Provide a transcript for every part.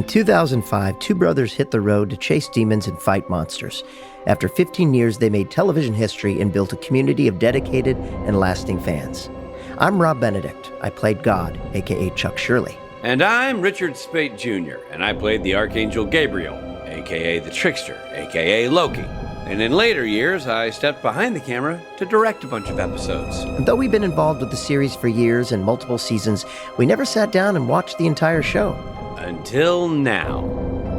2005, two brothers hit the road to chase demons and fight monsters. After 15 years, they made television history and built a community of dedicated and lasting fans. I'm Rob Benedict. I played God, a.k.a. Chuck Shirley. And I'm Richard Speight Jr., and I played the Archangel Gabriel, a.k.a. the Trickster, a.k.a. Loki. And in later years, I stepped behind the camera to direct a bunch of episodes. And though we've been involved with the series for years and multiple seasons, we never sat down and watched the entire show. Until now.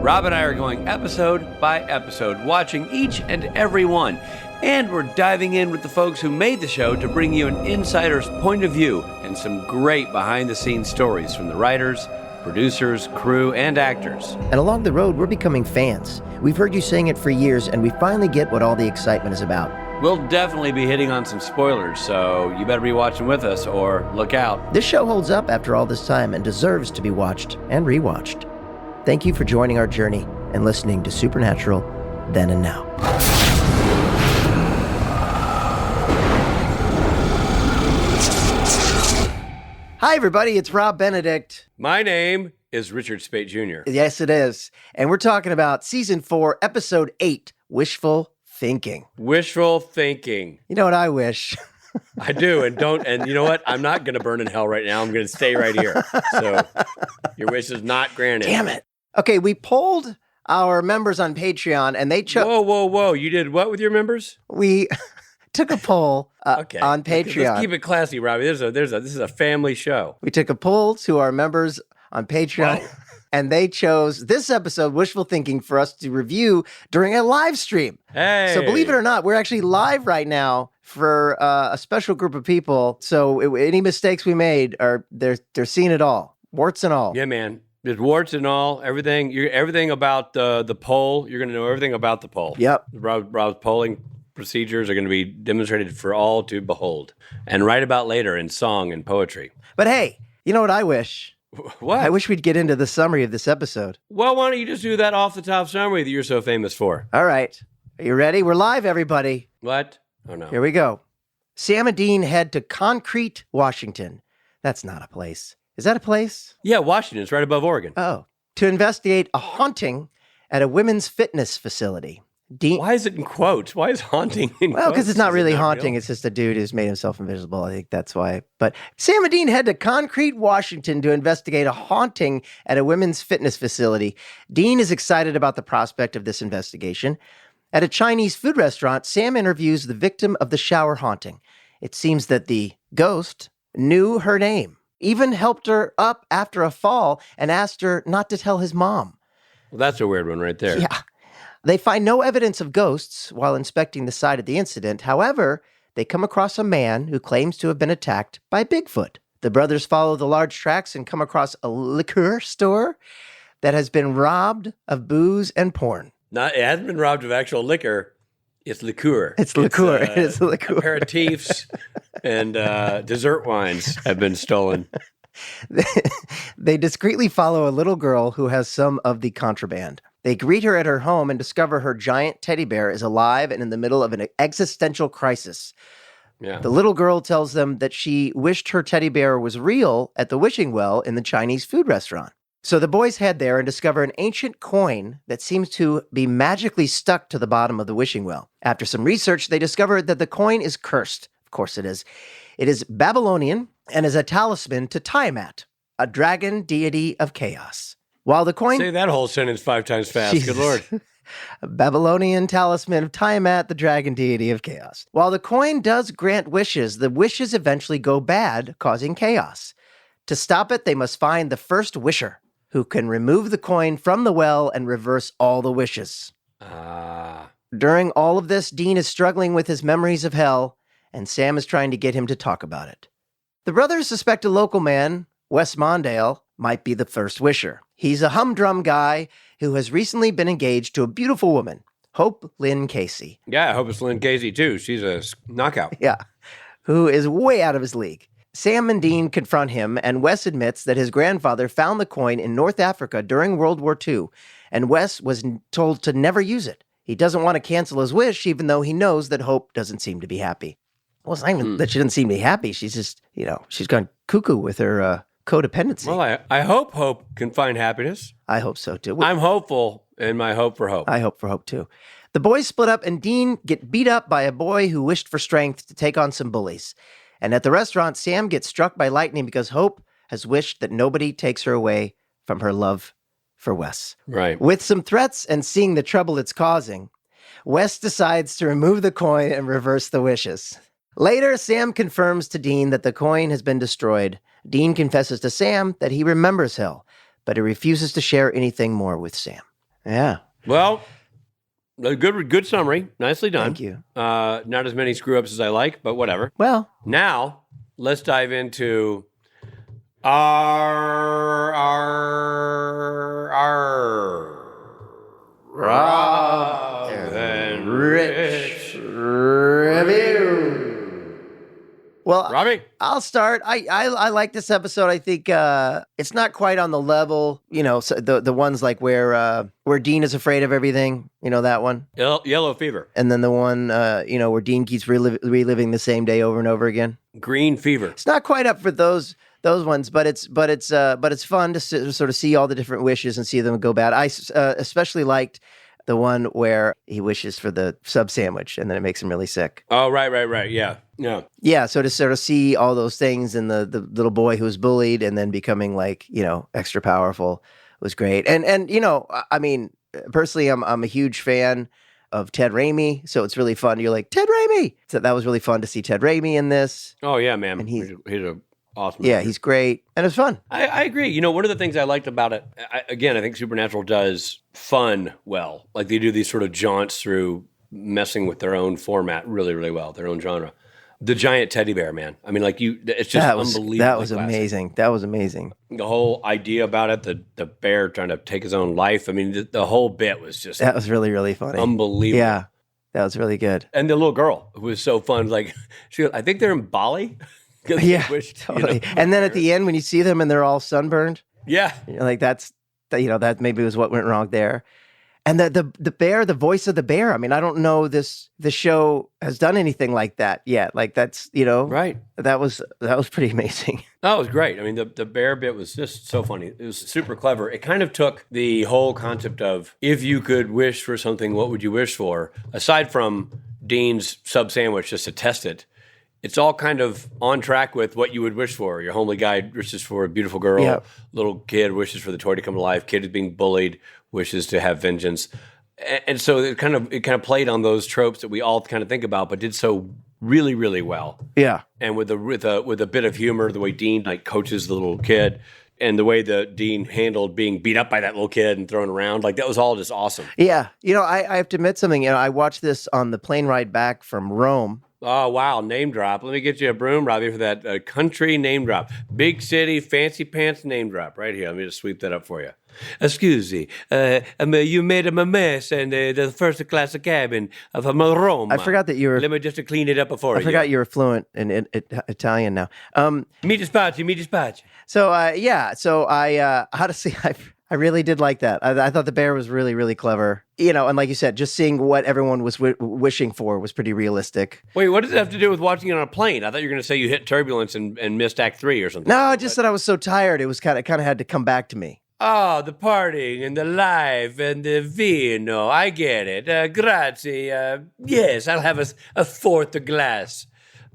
Rob and I are going episode by episode, watching each and every one. And we're diving in with the folks who made the show to bring you an insider's point of view and some great behind-the-scenes stories from the writers, producers, crew, and actors. And along the road, we're becoming fans. We've heard you saying it for years, and we finally get what all the excitement is about. We'll definitely be hitting on some spoilers, so you better be watching with us or look out. This show holds up after all this time and deserves to be watched and rewatched. Thank you for joining our journey and listening to Supernatural Then and Now. Hi, everybody. It's Rob Benedict. My name is Richard Speight Jr. Yes, it is. And we're talking about Season 4, Episode 8, Wishful Thinking. Wishful thinking. You know what I wish? I do, and you know what? I'm not going to burn in hell right now. I'm going to stay right here. So your wish is not granted. Damn it. Okay, we polled our members on Patreon, and they chose... Whoa. You did what with your members? We took a poll on Patreon. Let's keep it classy, Robbie. This is a family show. We took a poll to our members on Patreon, and they chose this episode, Wishful Thinking, for us to review during a live stream. Hey. So believe it or not, we're actually live right now for a special group of people. So any mistakes we made, they're seeing it all, warts and all. Yeah, man. There's warts and all, everything. Everything about the poll. You're going to know everything about the poll. Yep. Rob's polling procedures are going to be demonstrated for all to behold and write about later in song and poetry. But hey, you know what I wish? What? I wish we'd get into the summary of this episode. Well, why don't you just do that off-the-top summary that you're so famous for? All right. Are you ready? We're live, everybody. What? Oh, no. Here we go. Sam and Dean head to Concrete, Washington. That's not a place. Is that a place? Yeah, Washington. It's right above Oregon. Oh. To investigate a haunting at a women's fitness facility. Dean... Why is it in quotes? Why is haunting in quotes? Well, because it's not really haunting. Real? It's just a dude who's made himself invisible. I think that's why. But Sam and Dean head to Concrete, Washington to investigate a haunting at a women's fitness facility. Dean is excited about the prospect of this investigation. At a Chinese food restaurant, Sam interviews the victim of the shower haunting. It seems that the ghost knew her name, even helped her up after a fall and asked her not to tell his mom. Well, that's a weird one right there. Yeah. They find no evidence of ghosts while inspecting the site of the incident. However, they come across a man who claims to have been attacked by Bigfoot. The brothers follow the large tracks and come across a liquor store that has been robbed of booze and porn. It hasn't been robbed of actual liquor. It's liqueur. It's liqueur. It's liqueur. Aperitifs and dessert wines have been stolen. They discreetly follow a little girl who has some of the contraband. They greet her at her home and discover her giant teddy bear is alive and in the middle of an existential crisis. Yeah. The little girl tells them that she wished her teddy bear was real at the wishing well in the Chinese food restaurant. So the boys head there and discover an ancient coin that seems to be magically stuck to the bottom of the wishing well. After some research, they discover that the coin is cursed. Of course it is. It is Babylonian and is a talisman to Tiamat, a dragon deity of chaos. While the coin... Say that whole sentence 5 times fast. Jesus. Good Lord. A Babylonian talisman of Tiamat, the dragon deity of chaos. While the coin does grant wishes, the wishes eventually go bad, causing chaos. To stop it, they must find the first wisher, who can remove the coin from the well and reverse all the wishes. During all of this, Dean is struggling with his memories of hell, and Sam is trying to get him to talk about it. The brothers suspect a local man, Wes Mondale, might be the first wisher. He's a humdrum guy who has recently been engaged to a beautiful woman, Hope Lynn Casey. Yeah, I hope it's Lynn Casey, too. She's a knockout. Yeah, who is way out of his league. Sam and Dean confront him, and Wes admits that his grandfather found the coin in North Africa during World War II, and Wes was told to never use it. He doesn't want to cancel his wish, even though he knows that Hope doesn't seem to be happy. Well, it's not even that she doesn't seem to be happy. She's just, she's gone cuckoo with her codependency. Well, I hope hope can find happiness. I hope so too. I'm hopeful in my hope for hope. I hope for hope too. The boys split up and Dean get beat up by a boy who wished for strength to take on some bullies. And at the restaurant, Sam gets struck by lightning because Hope has wished that nobody takes her away from her love for Wes. Right. With some threats and seeing the trouble it's causing, Wes decides to remove the coin and reverse the wishes. Later, Sam confirms to Dean that the coin has been destroyed. Dean confesses to Sam that he remembers hell, but he refuses to share anything more with Sam. Yeah. Well, a good summary. Nicely done. Thank you. Not as many screw-ups as I like, but whatever. Well. Now, let's dive into our Rob and Rich review. Well, Robbie, I'll start. I like this episode. I think it's not quite on the level, so the ones like where Dean is afraid of everything, that one. Yellow Fever. And then the one, where Dean keeps reliving the same day over and over again. Green Fever. It's not quite up for those ones, but it's fun to sort of see all the different wishes and see them go bad. I especially liked the one where he wishes for the sub sandwich and then it makes him really sick. Oh, right. Yeah. Yeah. So to sort of see all those things and the little boy who was bullied and then becoming extra powerful was great. And I mean, personally, I'm a huge fan of Ted Raimi, so it's really fun. You're like, Ted Raimi! So that was really fun to see Ted Raimi in this. Oh, yeah, man. And he's a awesome. Yeah, he's great. And it's fun. I agree. One of the things I liked about it, I think Supernatural does fun well. Like they do these sort of jaunts through messing with their own format really, really well, their own genre. The giant teddy bear, man. I mean, it's just unbelievable. That was amazing. That was amazing. The whole idea about it, the bear trying to take his own life. I mean, the whole bit was just... That was really, really funny. Unbelievable. Yeah, that was really good. And the little girl who was so fun. Like, I think they're in Bali. Yeah, totally. And then at the end, when you see them and they're all sunburned. Yeah. Like that maybe was what went wrong there. And the bear, the voice of the bear. I mean, I don't know the show has done anything like that yet. Like that's, right. That was pretty amazing. That was great. I mean, the bear bit was just so funny. It was super clever. It kind of took the whole concept of if you could wish for something, what would you wish for? Aside from Dean's sub sandwich, just to test it. It's all kind of on track with what you would wish for. Your homely guy wishes for a beautiful girl. Yep. Little kid wishes for the toy to come to life. Kid is being bullied, wishes to have vengeance. And so it kind of played on those tropes that we all kind of think about, but did so really, really well. Yeah. And with a bit of humor, the way Dean coaches the little kid, and the way that Dean handled being beat up by that little kid and thrown around, that was all just awesome. Yeah. I have to admit something. I watched this on the plane ride back from Rome. Oh, wow. Name drop. Let me get you a broom, Robbie, for that country name drop. Big city, fancy pants name drop right here. Let me just sweep that up for you. Excuse me. You made a mess in the first class cabin of Rome. I forgot that you were... Let me just clean it up before you. I forgot you were fluent in Italian now. Mi dispiace. So, honestly, I really did like that. I thought the bear was really, really clever. And like you said, just seeing what everyone was wishing for was pretty realistic. Wait, what does it have to do with watching it on a plane? I thought you were going to say you hit turbulence and missed Act 3 or something. No, I just said I was so tired. It was kind of had to come back to me. Oh, the partying and the life and the vino. I get it. Grazie. Yes, I'll have a fourth glass.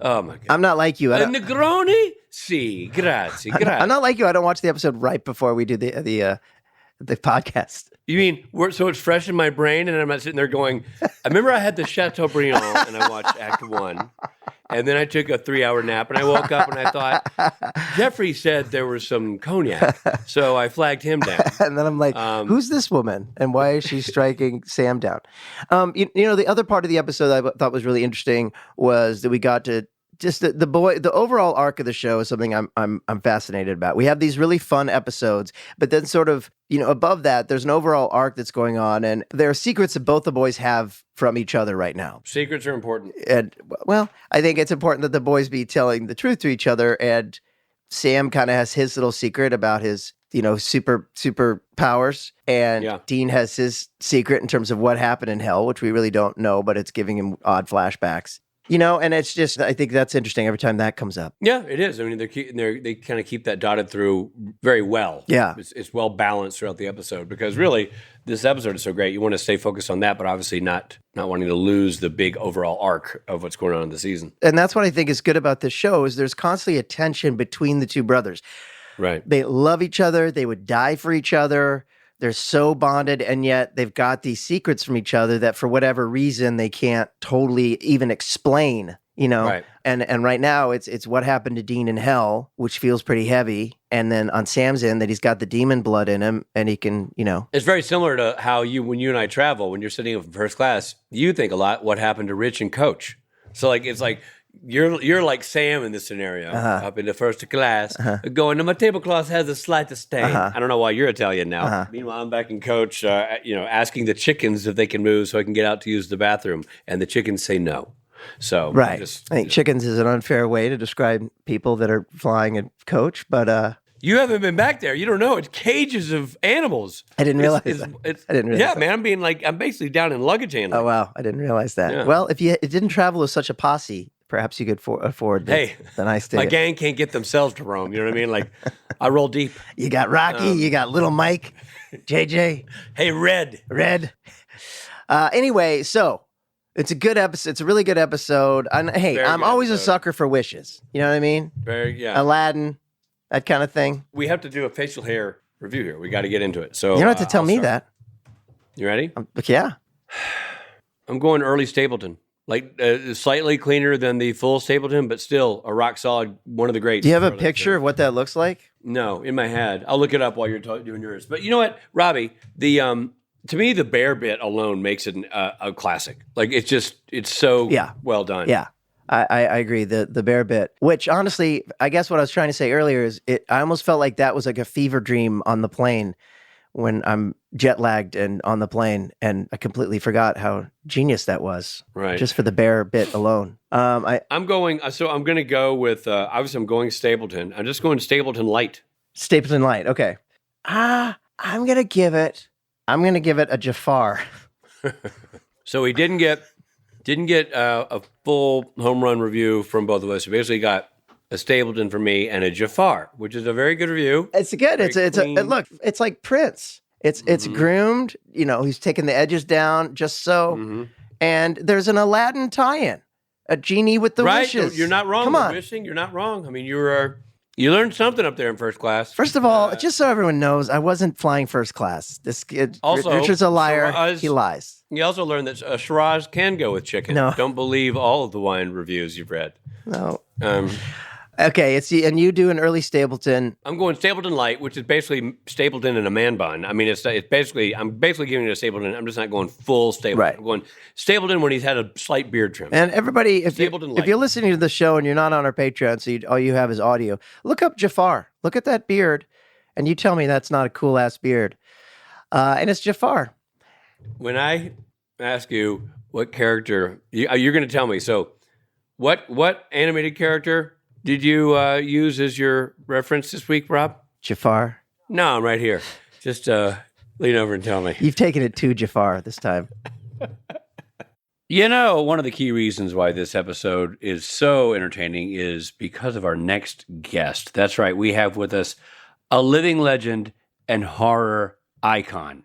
Oh, my God. I'm not like you. Negroni? Si, grazie. I'm not like you. I don't watch the episode right before we do the podcast. You mean, so it's fresh in my brain and I'm not sitting there going, I remember I had the Chateaubriand and I watched Act 1. And then I took a 3-hour nap and I woke up and I thought, Jeffrey said there was some cognac. So I flagged him down. And then I'm like, who's this woman? And why is she striking Sam down? The other part of the episode I thought was really interesting was that we got to just the overall arc of the show is something I'm fascinated about. We have these really fun episodes, but then sort of, above that, there's an overall arc that's going on, and there are secrets that both the boys have from each other right now. Secrets are important. And, well, I think it's important that the boys be telling the truth to each other, and Sam kind of has his little secret about his, super powers, and Dean has his secret in terms of what happened in hell, which we really don't know, but it's giving him odd flashbacks. And it's just, I think that's interesting every time that comes up. Yeah, it is. I mean, they kind of keep that dotted through very well. Yeah. It's well balanced throughout the episode because really this episode is so great. You want to stay focused on that, but obviously not wanting to lose the big overall arc of what's going on in the season. And that's what I think is good about this show is there's constantly a tension between the two brothers. Right. They love each other. They would die for each other. They're so bonded, and yet they've got these secrets from each other that for whatever reason they can't totally even explain, Right. And right now it's what happened to Dean in hell, which feels pretty heavy. And then on Sam's end that he's got the demon blood in him and he can, It's very similar to how when you and I travel, when you're sitting in first class, you think a lot what happened to Rich and Coach. So it's like you're like Sam in this scenario, up in the first class, going, my tablecloth has a slight stain. I don't know why you're Italian now. Meanwhile, I'm back in Coach, asking the chickens if they can move so I can get out to use the bathroom. And the chickens say no. So right. I think chickens is an unfair way to describe people that are flying a coach, but you haven't been back there. You don't know. It's cages of animals. I didn't realize that. I didn't realize yeah, that. man. I'm basically down in luggage handling. Oh, wow. I didn't realize that. Yeah. Well, if you didn't travel with such a posse, perhaps you could afford the nice ticket. My gang can't get themselves to Rome. You know what I mean? Like, I roll deep. You got Rocky. You got Little Mike. JJ. Hey, Red. Anyway, so it's a good episode. It's a really good episode. And hey, Very I'm good always episode. a sucker for wishes. You know what I mean? Yeah. Aladdin, that kind of thing. We have to do a facial hair review here. We got to get into it. So you don't have to tell me that. You ready? Yeah. I'm going early Stapleton. Like slightly cleaner than the full Stapleton, but still a rock solid, one of the greats. Do you have a picture of what that looks like? No, in my head. I'll look it up while you're doing yours. But you know what, Robbie? To me, the bear bit alone makes it a classic. Like it's so well done. Yeah, I agree. The bear bit, which honestly, I guess what I was trying to say earlier is I almost felt like that was like a fever dream on the plane when I'm jet lagged and on the plane, and I completely forgot how genius that was. Right. Just for the bear bit alone. I'm going to go with, obviously I'm going Stapleton. I'm just going Stapleton Light. Stapleton Light. Okay. I'm going to give it a Jafar. So we didn't get a full home run review from both of us. We basically got a Stapleton for me and a Jafar, which is a very good review. It's good. Look, it's like Prince. It's groomed. He's taking the edges down just so. Mm-hmm. And there's an Aladdin tie-in, a genie with the wishes. You're not wrong. Come on, wishing. You're not wrong. I mean, you learned something up there in first class. First of all, just so everyone knows, I wasn't flying first class. This kid, Richard's a liar. He lies. You also learned that Shiraz can go with chicken. No. Don't believe all of the wine reviews you've read. No. Okay, and you do an early Stapleton. I'm going Stapleton Light, which is basically Stapleton in a man bun. I mean, I'm basically giving it a Stapleton. I'm just not going full Stapleton. Right. I'm going Stapleton when he's had a slight beard trim. And everybody, if you're listening to the show and you're not on our Patreon, so all you have is audio, look up Jafar. Look at that beard, and you tell me that's not a cool ass beard. And it's Jafar. When I ask you what character, you're going to tell me. So, what animated character did you use as your reference this week, Rob? Jafar. No, I'm right here. Just lean over and tell me. You've taken it to Jafar this time. One of the key reasons why this episode is so entertaining is because of our next guest. That's right. We have with us a living legend and horror icon.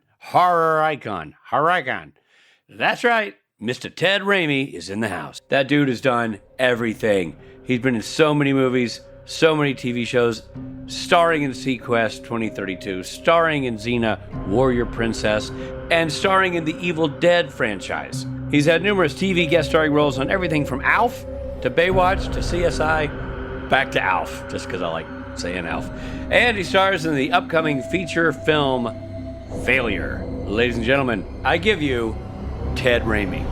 That's right. Mr. Ted Raimi is in the house. That dude has done everything. He's been in so many movies, so many TV shows, starring in Sequest 2032, starring in Xena, Warrior Princess, and starring in the Evil Dead franchise. He's had numerous TV guest starring roles on everything from Alf to Baywatch to CSI, back to Alf, just because I like saying Alf. And he stars in the upcoming feature film Failure. Ladies and gentlemen, I give you Ted Raimi.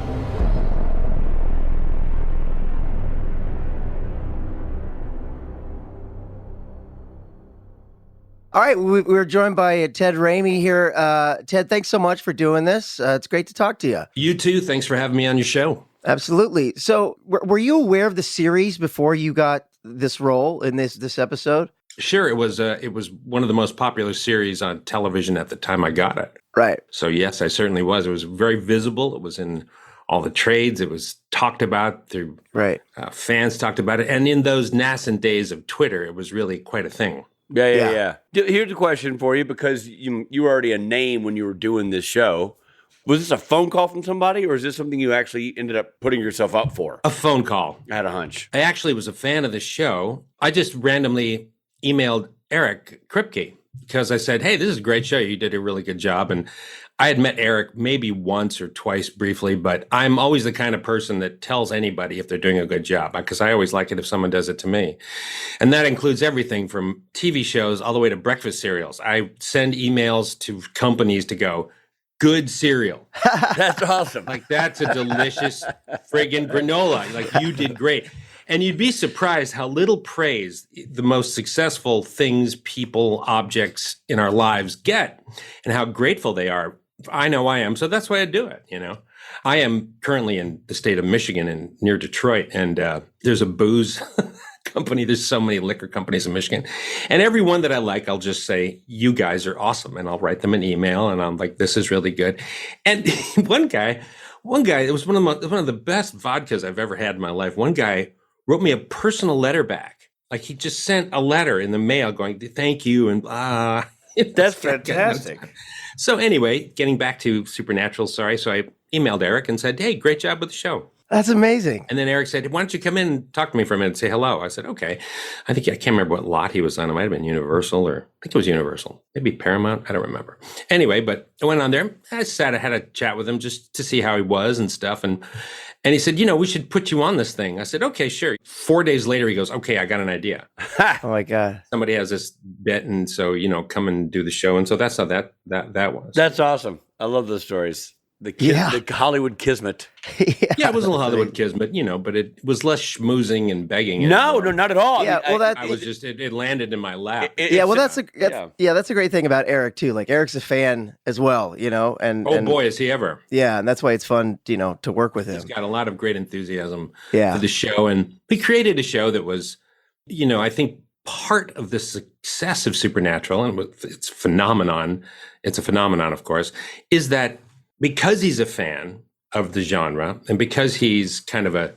All right, we're joined by Ted Raimi here. Ted, thanks so much for doing this. It's great to talk to you. You too. Thanks for having me on your show. Absolutely. So, were you aware of the series before you got this role in this episode? Sure. It was one of the most popular series on television at the time I got it. Right. So yes, I certainly was. It was very visible. It was in all the trades. It was talked about through Right. fans talked about it. And in those nascent days of Twitter, it was really quite a thing. Yeah. Here's a question for you, because you were already a name when you were doing this show. Was this a phone call from somebody, or is this something you actually ended up putting yourself up for? A phone call. I had a hunch. I actually was a fan of the show. I just randomly emailed Eric Kripke because I said, hey, this is a great show. You did a really good job. And I had met Eric maybe once or twice briefly, but I'm always the kind of person that tells anybody if they're doing a good job, because I always like it if someone does it to me. And that includes everything from TV shows all the way to breakfast cereals. I send emails to companies to go, good cereal. That's awesome. Like, that's a delicious friggin' granola. Like, you did great. And you'd be surprised how little praise the most successful things, people, objects in our lives get, and how grateful they are. I know I am. So that's why I do it. I am currently in the state of Michigan and near Detroit, and there's a booze company. There's so many liquor companies in Michigan, and every one that I like, I'll just say, you guys are awesome. And I'll write them an email, and I'm like, this is really good. And one guy, it was one of the best vodkas I've ever had in my life. One guy wrote me a personal letter back. Like, he just sent a letter in the mail going, thank you. And that's fantastic. So anyway, getting back to Supernatural, so I emailed Eric and said, hey, great job with the show. That's amazing. And then Eric said, why don't you come in and talk to me for a minute and say hello? I said, okay. I can't remember what lot he was on. It might have been Universal, or I think it was Universal. Maybe Paramount. I don't remember. Anyway, but I went on there. I had a chat with him just to see how he was and stuff. And he said, we should put you on this thing. I said, okay, sure. 4 days later, he goes, okay, I got an idea. Oh my God. Somebody has this bit. And so, come and do the show. And so that's how that was. That's awesome. I love those stories. The Hollywood kismet. Yeah, it was a little Hollywood kismet, but it was less schmoozing and begging. No, not at all. Yeah, I was just, it landed in my lap. That's a great thing about Eric too. Like, Eric's a fan as well, and boy, is he ever. Yeah, and that's why it's fun, to work with him. He's got a lot of great enthusiasm for the show, and he created a show that was, I think part of the success of Supernatural, and it's a phenomenon, of course, is that because he's a fan of the genre, and because he's kind of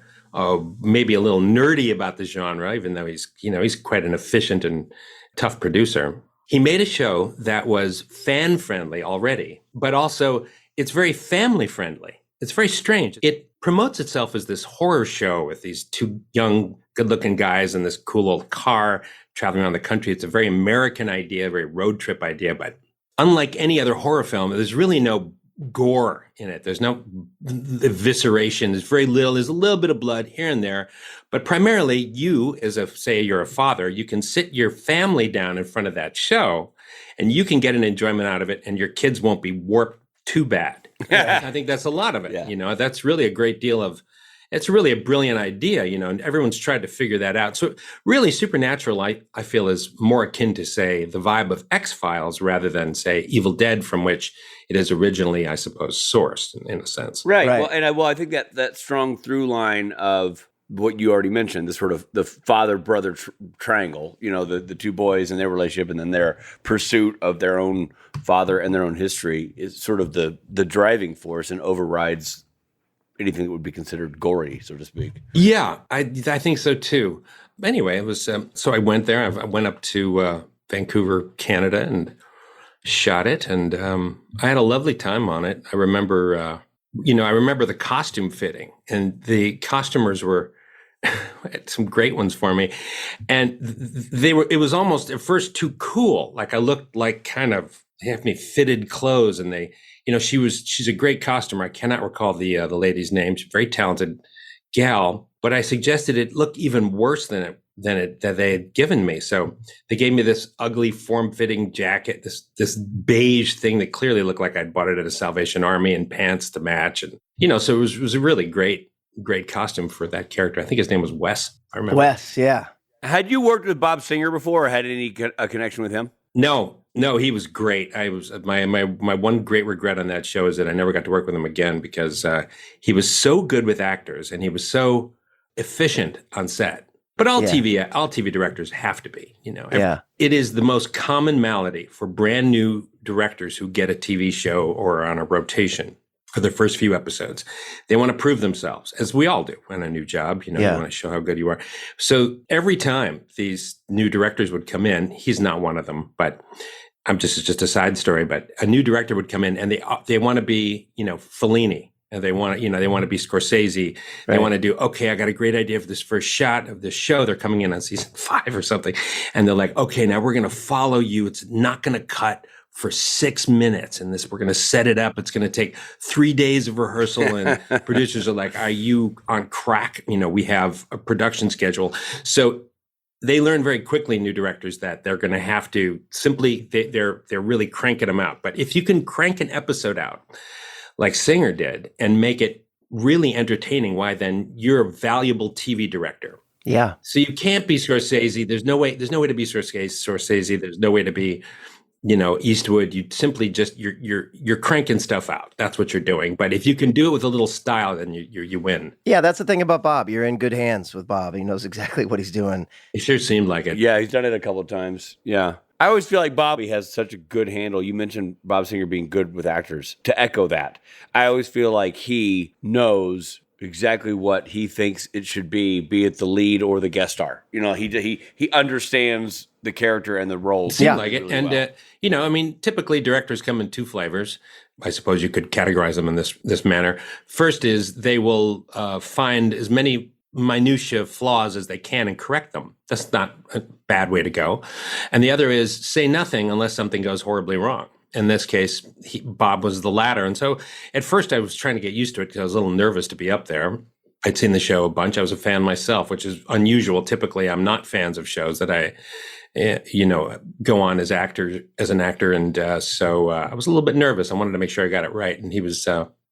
maybe a little nerdy about the genre, even though he's quite an efficient and tough producer, he made a show that was fan friendly already, but also it's very family friendly. It's very strange. It promotes itself as this horror show with these two young, good looking guys in this cool old car traveling around the country. It's a very American idea, a very road trip idea, but unlike any other horror film, there's really no gore in it. There's no evisceration. There's very little. There's a little bit of blood here and there, but primarily you, say you're a father, you can sit your family down in front of that show and you can get an enjoyment out of it, and your kids won't be warped too bad. I think that's a lot of it. Yeah. That's really a great deal of, it's really a brilliant idea, and everyone's tried to figure that out. So really Supernatural, I feel, is more akin to, say, the vibe of X-Files rather than, say, Evil Dead, from which it is originally, I suppose, sourced in a sense. Right. Well, I think that strong through line of what you already mentioned, the sort of the father-brother triangle, the two boys and their relationship, and then their pursuit of their own father and their own history is sort of the driving force and overrides anything that would be considered gory, so to speak. Yeah, I think so too. Anyway, it was so I went there. I went up to Vancouver, Canada, and shot it, and I had a lovely time on it. I remember, the costume fitting, and the costumers were had some great ones for me, and it was almost at first too cool. Like, I looked like kind of, they have me fitted clothes, and they. She's a great costumer. I cannot recall the lady's name. She's a very talented gal, but I suggested it look even worse than that they had given me. So they gave me this ugly form-fitting jacket, this beige thing that clearly looked like I'd bought it at a Salvation Army, and pants to match. And, so it was a really great costume for that character. I think his name was Wes. I remember. Wes, yeah. Had you worked with Bob Singer before, or had any connection with him? No, he was great. I was my one great regret on that show is that I never got to work with him again, because he was so good with actors and he was so efficient on set. But all TV directors have to be, It is the most common malady for brand new directors who get a TV show or on a rotation for the first few episodes. They want to prove themselves, as we all do in a new job. You want to show how good you are. So every time these new directors would come in, he's not one of them, but it's just a side story, but a new director would come in and they want to be, Fellini. And they want to be Scorsese. They want to do, okay, I got a great idea for this first shot of this show. They're coming in on season 5 or something. And they're like, okay, now we're going to follow you. It's not going to cut for 6 minutes. And we're going to set it up. It's going to take 3 days of rehearsal. And producers are like, are you on crack? We have a production schedule. So they learn very quickly, new directors, that they're going to have to simply, they're really cranking them out. But if you can crank an episode out, like Singer did, and make it really entertaining, why then you're a valuable TV director. Yeah. So you can't be Scorsese. There's no way to be Scorsese. There's no way to be, Eastwood. You simply just, you're cranking stuff out. That's what you're doing. But if you can do it with a little style, then you win. Yeah, that's the thing about Bob. You're in good hands with Bob. He knows exactly what he's doing. It sure seemed like it. Yeah, he's done it a couple of times. Yeah. I always feel like Bobby has such a good handle. You mentioned Bob Singer being good with actors. To echo that, I always feel like he knows exactly what he thinks it should be it the lead or the guest star. He understands the character and the role. Seemed like it. Really and, typically directors come in 2 flavors. I suppose you could categorize them in this manner. First is they will find as many minutia flaws as they can and correct them. That's not a bad way to go. And the other is say nothing unless something goes horribly wrong. In this case, Bob was the latter. And so at first I was trying to get used to it because I was a little nervous to be up there. I'd seen the show a bunch. I was a fan myself, which is unusual. Typically, I'm not fans of shows that I go on as an actor. And so I was a little bit nervous. I wanted to make sure I got it right. And he was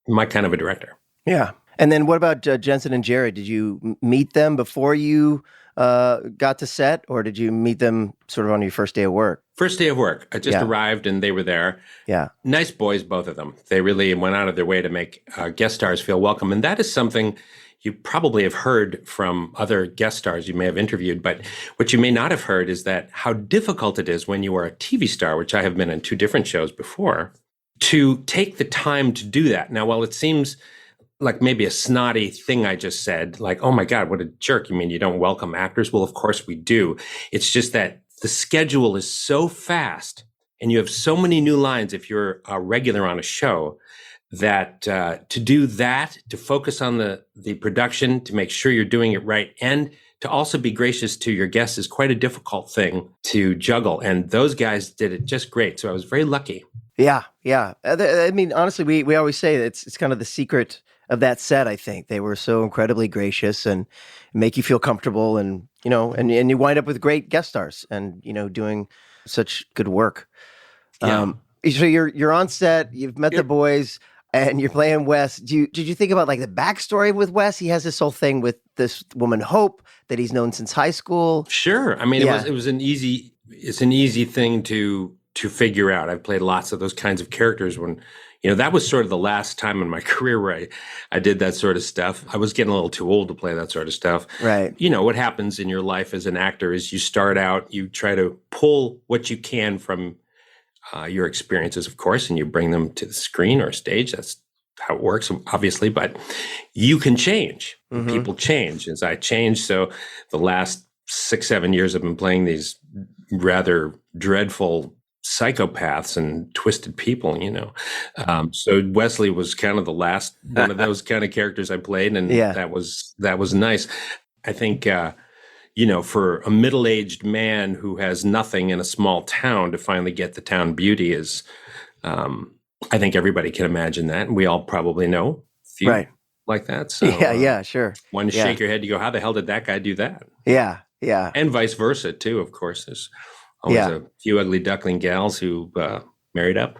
my kind of a director. Yeah. And then what about Jensen and Jerry? Did you meet them before you got to set, or did you meet them sort of on your first day of work? First day of work. I just arrived and they were there. Yeah. Nice boys, both of them. They really went out of their way to make guest stars feel welcome. And that is something you probably have heard from other guest stars you may have interviewed. But what you may not have heard is that how difficult it is when you are a TV star, which I have been in 2 different shows before, to take the time to do that. Now, while it seems like maybe a snotty thing I just said, like, oh my God, what a jerk. You mean you don't welcome actors? Well, of course we do. It's just that the schedule is so fast and you have so many new lines if you're a regular on a show that to do that, to focus on the production, to make sure you're doing it right, and to also be gracious to your guests is quite a difficult thing to juggle. And those guys did it just great. So I was very lucky. Yeah. Yeah. Honestly, we always say that it's kind of the secret of that set. I think they were so incredibly gracious and make you feel comfortable, and and you wind up with great guest stars and doing such good work. Yeah. So you're on set, you've met the boys, and you're playing Wes. Did you think about like the backstory with Wes? He has this whole thing with this woman Hope that he's known since high school. Sure. It was an easy thing to figure out. I've played lots of those kinds of characters when. That was sort of the last time in my career where I did that sort of stuff. I was getting a little too old to play that sort of stuff. Right. What happens in your life as an actor is you start out, you try to pull what you can from your experiences, of course, and you bring them to the screen or stage. That's how it works, obviously. But you can change. Mm-hmm. People change, as I changed. So the last 6-7 years I've been playing these rather dreadful psychopaths and twisted people, so Wesley was kind of the last one of those kind of characters I played, and that was nice. I think for a middle-aged man who has nothing in a small town to finally get the town beauty is I think everybody can imagine that, and we all probably know a few like that. So sure. One shake your head, you go, how the hell did that guy do that? Yeah And vice versa too, of course. There's always a few ugly duckling gals who married up.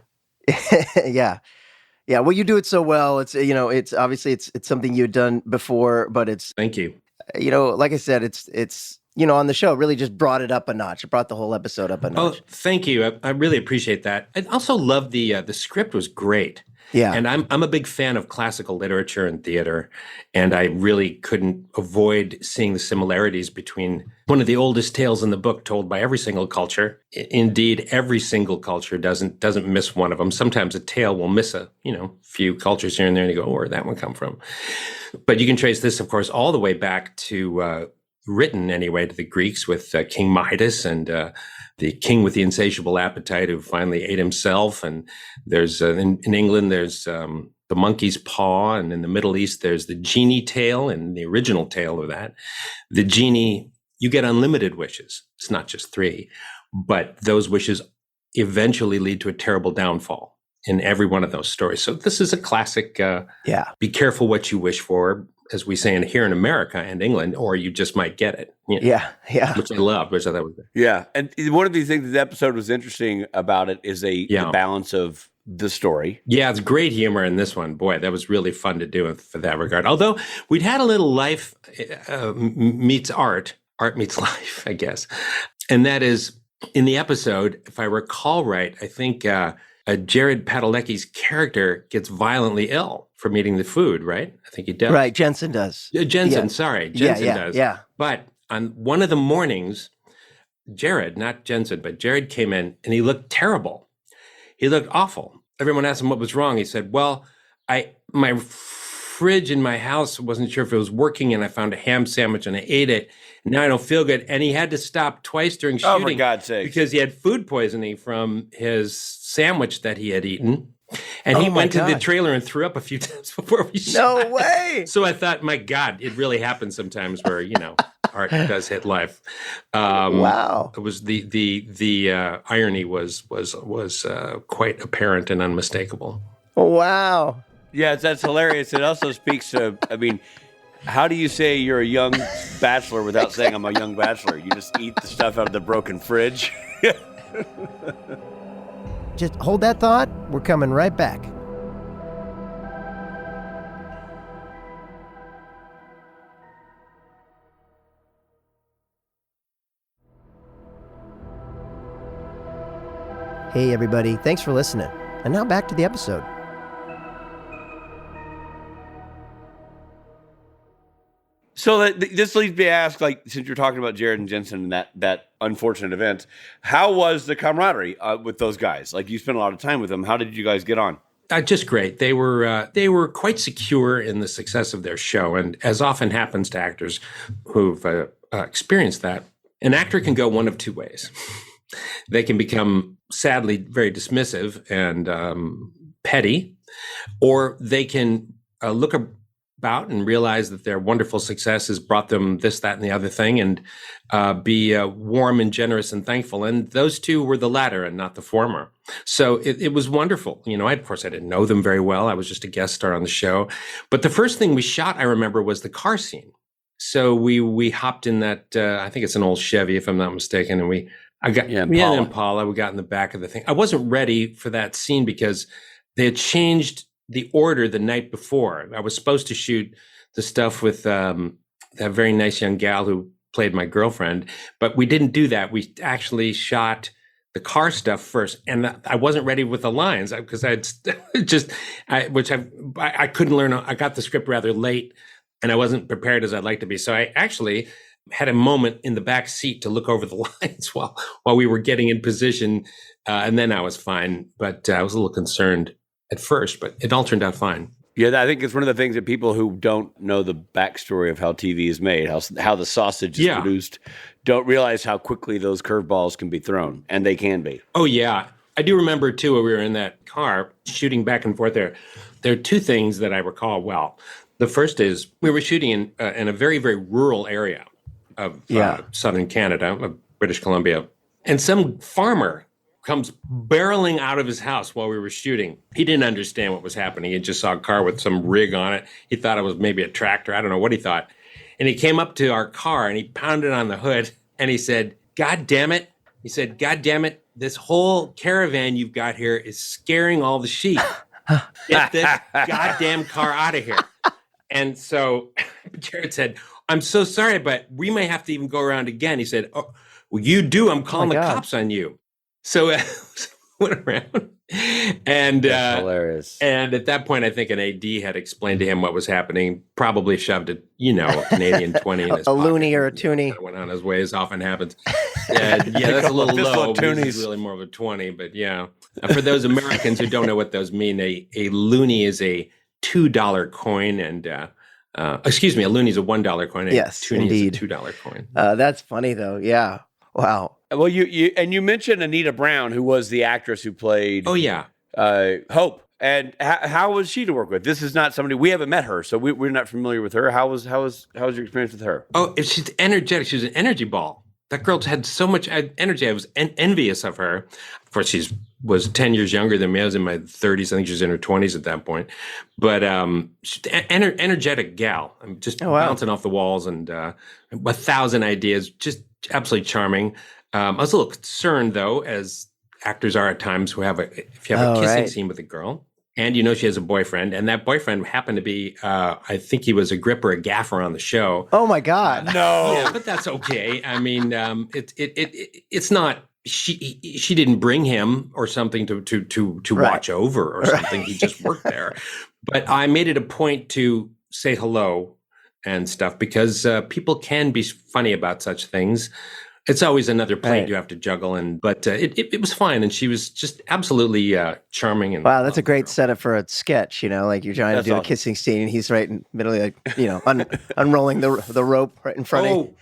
Yeah. Well, you do it so well. It's it's obviously it's something you've done before, but it's thank you. Like I said, it's on the show. It really just brought it up a notch. It brought the whole episode up a notch. Oh, thank you. I really appreciate that. I also love the script was great. Yeah. And I'm a big fan of classical literature and theater, and I really couldn't avoid seeing the similarities between one of the oldest tales in the book told by every single culture. Indeed, every single culture doesn't miss one of them. Sometimes a tale will miss a few cultures here and there, and you go, where'd that one come from? But you can trace this, of course, all the way back to written anyway to the Greeks with King Midas and the king with the insatiable appetite who finally ate himself. And there's in England, there's the monkey's paw. And in the Middle East, there's the genie tale and the original tale of that. The genie, you get unlimited wishes. It's not just 3, but those wishes eventually lead to a terrible downfall in every one of those stories. So this is a classic, be careful what you wish for, as we say here in America and England, or you just might get it. Yeah. Which I loved, which I thought was good. Yeah. And one of the things that the episode was interesting about it is the balance of the story. Yeah, it's great humor in this one. Boy, that was really fun to do for that regard. Although we'd had a little life meets art meets life, I guess. And that is, in the episode, if I recall right, I think Jared Padalecki's character gets violently ill from eating the food, right? I think he does. Right, Jensen does. Jensen does. Yeah. But on one of the mornings, Jared, not Jensen, but Jared came in and he looked terrible. He looked awful. Everyone asked him what was wrong. He said, well, my fridge in my house wasn't sure if it was working, and I found a ham sandwich and I ate it. And now I don't feel good. And he had to stop twice during shooting. Oh, for God's sake. Because he had food poisoning from his sandwich that he had eaten. And he went to the trailer and threw up a few times before we shot. No way. So I thought, my God, it really happens sometimes where, art does hit life. Wow. It was the irony was quite apparent and unmistakable. Wow. Yeah, that's hilarious. It also speaks to, how do you say you're a young bachelor without saying I'm a young bachelor? You just eat the stuff out of the broken fridge. Just hold that thought. We're coming right back. Hey, everybody. Thanks for listening. And now back to the episode. So this leads me to ask, since you're talking about Jared and Jensen and that unfortunate event, how was the camaraderie with those guys? You spent a lot of time with them. How did you guys get on? Just great. They were quite secure in the success of their show, and as often happens to actors who've experienced that, an actor can go one of 2 ways. They can become sadly very dismissive and petty, or they can look about and realize that their wonderful success has brought them this, that, and the other thing, and be warm and generous and thankful. And those 2 were the latter and not the former. So it was wonderful. Of course, I didn't know them very well. I was just a guest star on the show. But the first thing we shot, I remember, was the car scene. So we hopped in that, I think it's an old Chevy, if I'm not mistaken, and we had an Impala. We got in the back of the thing. I wasn't ready for that scene because they had changed the order the night before. I was supposed to shoot the stuff with that very nice young gal who played my girlfriend, but we didn't do that. We actually shot the car stuff first, and I wasn't ready with the lines because I couldn't learn. I got the script rather late, and I wasn't prepared as I'd like to be. So I actually had a moment in the back seat to look over the lines while we were getting in position, and then I was fine. But I was a little concerned at first, but it all turned out fine. Yeah, I think it's one of the things that people who don't know the backstory of how TV is made, how the sausage is produced, don't realize how quickly those curveballs can be thrown, and they can be. Oh, yeah. I do remember, too, when we were in that car shooting back and forth there. There are 2 things that I recall well. The first is we were shooting in a very, very rural area of southern Canada, of British Columbia, and some farmer comes barreling out of his house while we were shooting. He didn't understand what was happening. He just saw a car with some rig on it. He thought it was maybe a tractor. I don't know what he thought. And he came up to our car and he pounded on the hood and he said, "God damn it." He said, "God damn it. This whole caravan you've got here is scaring all the sheep. Get this goddamn car out of here." And so Jared said, I'm so sorry, but we may have to even go around again. He said, oh, well, you do. I'm calling the cops on you. So went around. And That's hilarious. And at that point, I think an AD had explained to him what was happening, probably shoved a Canadian 20 in his a pocket. loony or a toonie. Went on his way, as often happens. Yeah, that's a little low. This is really more of a 20, but yeah. For those Americans who don't know what those mean, a loony is a $2 coin, and excuse me, a loony is a $1 coin. Yes, toonie indeed. is a $2 coin. That's funny though. Yeah. Wow. Well, you mentioned Anita Brown, who was the actress who played. Oh yeah, Hope. And how was she to work with? This is not somebody we haven't met her, so we're not familiar with her. How was your experience with her? Oh, she's energetic. She was an energy ball. That girl had so much energy. I was envious of her. Of course, she was 10 years younger than me. I was in my 30s. I think she was in her 20s at that point. But she's an energetic gal. I'm just bouncing off the walls and 1,000 ideas. Just absolutely charming. I was a little concerned, though, as actors are at times, if you have a kissing scene with a girl, and she has a boyfriend, and that boyfriend happened to be, I think he was a grip or a gaffer on the show. Oh my God! No, yeah, but that's okay. I mean, it's not. She didn't bring him or something to watch over or something. He just worked there. But I made it a point to say hello and stuff because people can be funny about such things. It's always another plate you have to juggle, but it was fine, and she was just absolutely charming. And wow, that's a great setup for a sketch. Like you're trying to do a kissing scene, and he's right in the middle, like unrolling the rope right in front of you.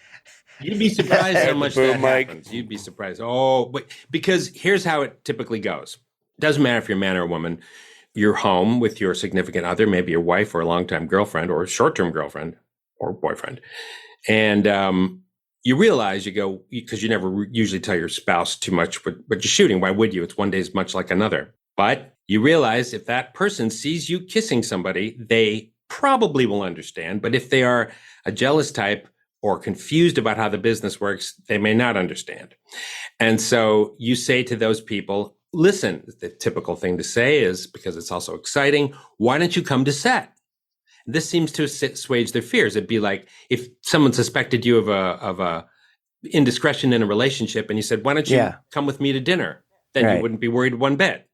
You'd be surprised how much that happens. You'd be surprised. Oh, but because here's how it typically goes. Doesn't matter if you're a man or a woman. You're home with your significant other, maybe your wife or a longtime girlfriend or a short-term girlfriend or boyfriend, and you realize because you never usually tell your spouse too much what you're shooting. Why would you? It's one day as much like another. But you realize if that person sees you kissing somebody, they probably will understand. But if they are a jealous type or confused about how the business works, they may not understand. And so you say to those people, listen, the typical thing to say is, because it's also exciting, why don't you come to set? This seems to assuage their fears. It'd be like if someone suspected you of a indiscretion in a relationship, and you said, "Why don't you come with me to dinner?" Then you wouldn't be worried one bit.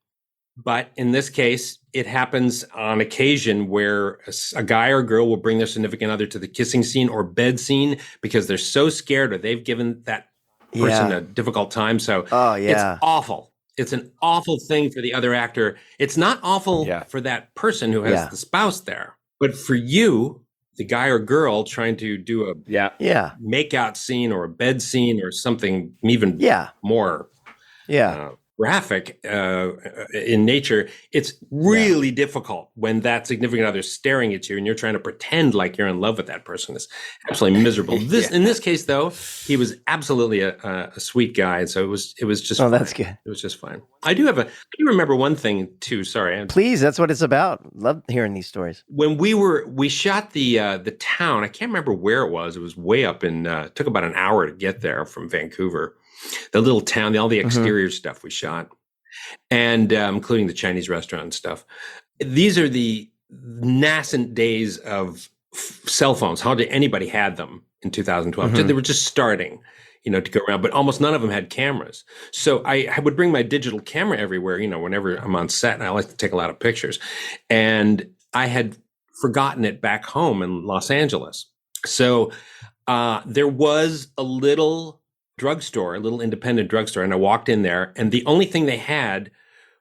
But in this case, it happens on occasion where a guy or girl will bring their significant other to the kissing scene or bed scene because they're so scared or they've given that person a difficult time. So it's awful. It's an awful thing for the other actor. It's not awful for that person who has the spouse there. But for you, the guy or girl trying to do a makeout scene or a bed scene or something even more graphic in nature, it's really difficult when that significant other is staring at you and you're trying to pretend like you're in love with that person. It's absolutely miserable. In this case, though, he was absolutely a sweet guy, and so it was just. Oh, fine. that's good. It was just fine. I do remember one thing too. Sorry, please. That's what it's about. Love hearing these stories. When we shot the town. I can't remember where it was. It was way up in. Took about an hour to get there from Vancouver. The little town, all the exterior stuff we shot, and including the Chinese restaurant and stuff. These are the nascent days of cell phones. Hardly anybody had them in 2012. They were just starting, to go around, but almost none of them had cameras. So I would bring my digital camera everywhere, whenever I'm on set, and I like to take a lot of pictures. And I had forgotten it back home in Los Angeles. So there was a little drugstore, a little independent drugstore. And I walked in there, and the only thing they had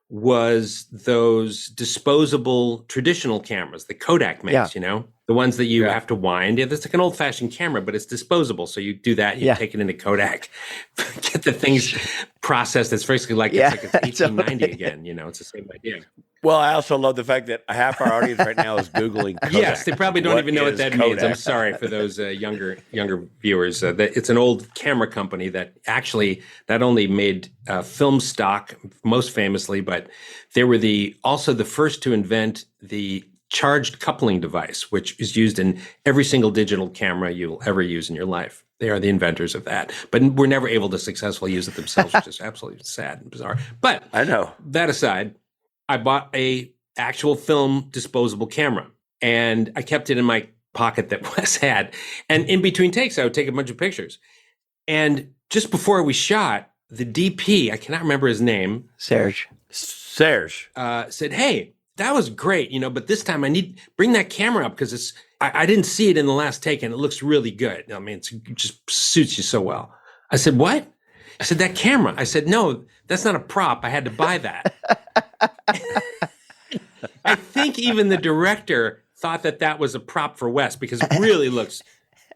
was those disposable traditional cameras, the Kodak makes, the ones that you have to wind. Yeah, that's like an old-fashioned camera, but it's disposable. So you do that, you take it into Kodak, get the things processed. It's basically like it's 1890 again. It's the same idea. Well, I also love the fact that half our audience right now is Googling Kodak. Yes, they probably don't even know what that means. I'm sorry for those younger viewers. It's an old camera company that actually not only made film stock most famously, but they were also the first to invent the charged coupling device, which is used in every single digital camera you'll ever use in your life. They are the inventors of that, but were never able to successfully use it themselves, which is absolutely sad and bizarre. But I know. That aside, I bought a actual film disposable camera, and I kept it in my pocket that Wes had. And in between takes, I would take a bunch of pictures. And just before we shot, the DP, I cannot remember his name. Serge. Said, hey, that was great, but this time bring that camera up because I didn't see it in the last take and it looks really good. I mean, it just suits you so well. I said, what? I said, that camera. I said, no, that's not a prop. I had to buy that. I think even the director thought that was a prop for Wes because it really looks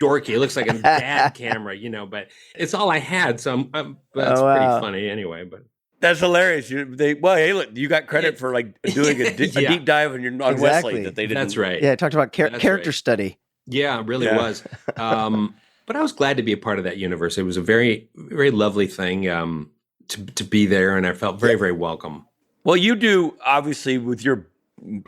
dorky. It looks like a bad camera, but it's all I had. So that's pretty funny anyway. But that's hilarious. Hey, look, you got credit for like doing a deep dive on Wesley that they didn't. That's right. Yeah, I talked about character study. Yeah, it really was. But I was glad to be a part of that universe. It was a very, very lovely thing to be there, and I felt very, very welcome. Well, you do, obviously, with your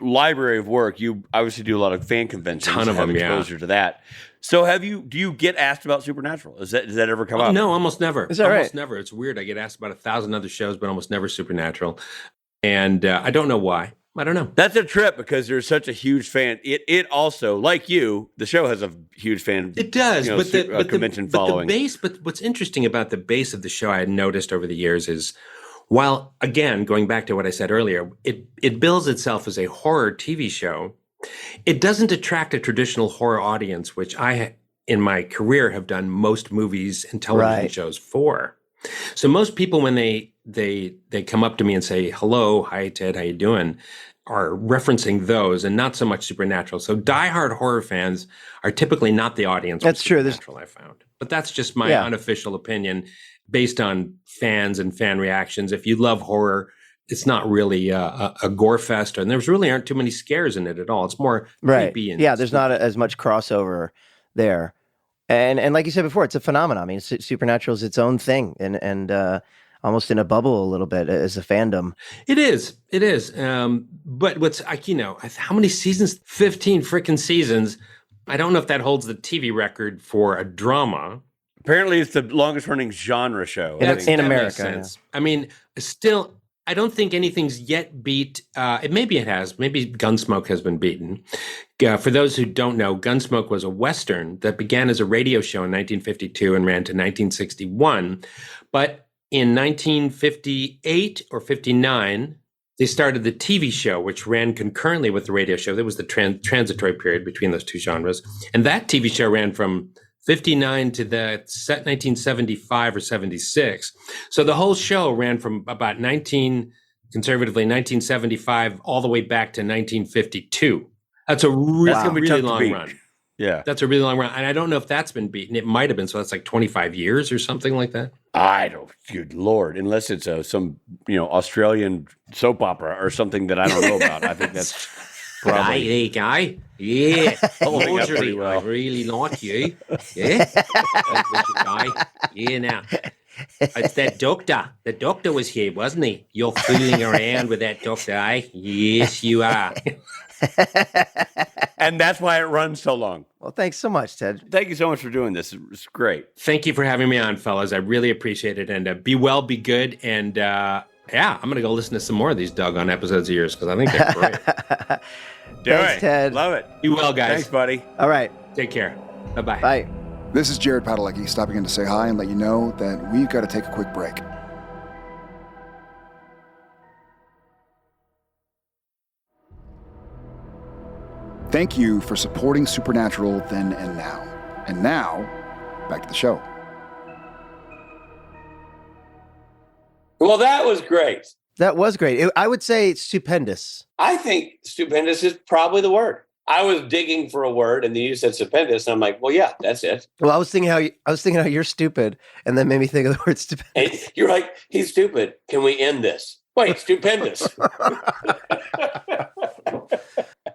library of work, you obviously do a lot of fan conventions. Ton of them, exposure to that. So do you get asked about Supernatural? Does that ever come up? No, almost never. Is that almost right? Never. It's weird. I get asked about 1,000 other shows, but almost never Supernatural. And I don't know why. I don't know. That's a trip because you're such a huge fan. It also, like you, the show has a huge fan. It does, but convention following. But what's interesting about the base of the show I had noticed over the years is, while again going back to what I said earlier, it bills itself as a horror TV show. It doesn't attract a traditional horror audience, which I, in my career, have done most movies and television shows for. So most people, when they come up to me and say, hello, hi, Ted, how you doing, are referencing those and not so much Supernatural. So diehard horror fans are typically not the audience. That's true. Supernatural, I found. But that's just my unofficial opinion based on fans and fan reactions. If you love horror, it's not really a gore fest, and there's really aren't too many scares in it at all. It's more creepy. And there's not as much crossover there. And like you said before, it's a phenomenon. I mean, Supernatural is its own thing and almost in a bubble a little bit as a fandom. It is. But what's, how many seasons? 15 freaking seasons. I don't know if that holds the TV record for a drama. Apparently, it's the longest running genre show in America. Yeah. I mean, still, I don't think anything's yet beat. Maybe it has. Maybe Gunsmoke has been beaten. For those who don't know, Gunsmoke was a Western that began as a radio show in 1952 and ran to 1961. But in 1958 or 59, they started the TV show, which ran concurrently with the radio show. There was the transitory period between those two genres. And that TV show ran from 59 to the 1975 or 76. So the whole show ran from about conservatively 1975 all the way back to 1952. That's a really long run. Yeah. That's a really long run. And I don't know if that's been beaten. It might have been. So that's like 25 years or something like that. I don't, good Lord, unless it's some, Australian soap opera or something that I don't know about. I think that's probably. Hey, guy. Yeah. Holding up pretty well. I really like you. Yeah. That's guy. Yeah, now. It's that doctor. The doctor was here, wasn't he? You're fooling around with that doctor, eh? Yes, you are. And that's why it runs so long. Well, thanks so much, Ted. Thank you so much for doing this. It's great. Thank you for having me on, fellas. I really appreciate it. And be well, be good. And I'm going to go listen to some more of these doggone episodes of yours because I think they're great. Thanks, Ted. Love it. Be well, guys. Thanks, buddy. All right. Take care. Bye-bye. Bye. This is Jared Padalecki stopping in to say hi and let you know that we've got to take a quick break. Thank you for supporting Supernatural then and now. And now, back to the show. Well, that was great. That was great. I would say stupendous. I think stupendous is probably the word. I was digging for a word, and then you said stupendous, and I'm like, well, yeah, that's it. Well, I was thinking how you're stupid, and then made me think of the word stupendous. And you're like, he's stupid. Can we end this? Wait, stupendous.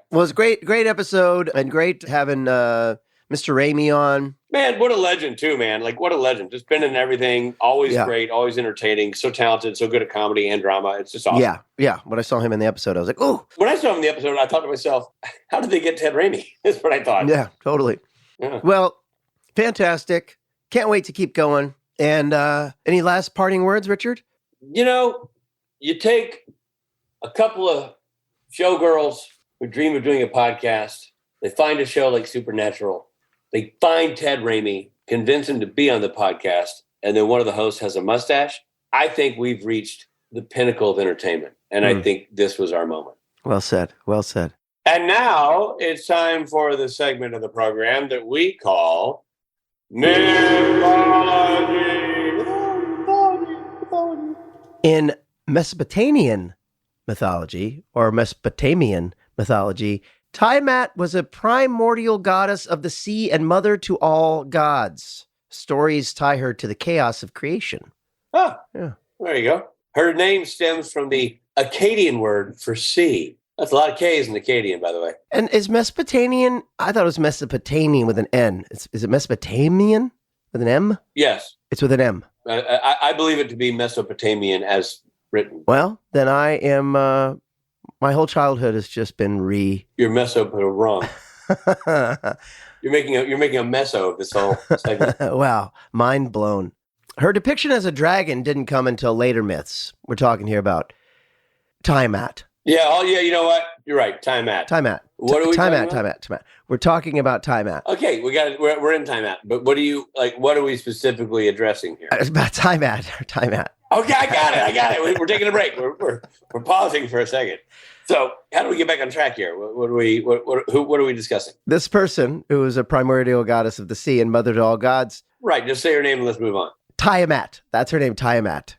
Well, it's great episode, and great having Mr. Raimi on. Man, what a legend too, man. Like, what a legend. Just been in everything. Always great, always entertaining, so talented, so good at comedy and drama. It's just awesome. Yeah. When I saw him in the episode, I was like, oh. When I saw him in the episode, I thought to myself, how did they get Ted Raimi? That's what I thought. Yeah, totally. Yeah. Well, fantastic. Can't wait to keep going. And any last parting words, Richard? You take a couple of showgirls who dream of doing a podcast. They find a show like Supernatural. They find Ted Raimi, convince him to be on the podcast, and then one of the hosts has a mustache. I think we've reached the pinnacle of entertainment, and I think this was our moment. Well said. Well said. And now it's time for the segment of the program that we call Mythology. In Mesopotamian mythology, or Mesopotamian mythology, Tiamat was a primordial goddess of the sea and mother to all gods. Stories tie her to the chaos of creation. Oh, Yeah. There you go. Her name stems from the Akkadian word for sea. That's a lot of K's in Akkadian, by the way. And is Mesopotamian? I thought it was Mesopotamian with an N. Is it Mesopotamian with an M? Yes. It's with an M. I believe it to be Mesopotamian as written. Well, then I am, my whole childhood has just been You're wrong. You're making a meso of this whole segment. Wow, mind blown. Her depiction as a dragon didn't come until later myths. We're talking here about Tiamat. Yeah, you know what? You're right. Tiamat. What are we talking about? Tiamat. We're talking about Tiamat. Okay, we're in Tiamat. But what are we specifically addressing here? It's about Tiamat. Okay, I got it. We're taking a break. We're pausing for a second. So, how do we get back on track here? What are we discussing? This person, who is a primordial goddess of the sea and mother to all gods. Right, just say her name and let's move on. Tiamat. That's her name, Tiamat.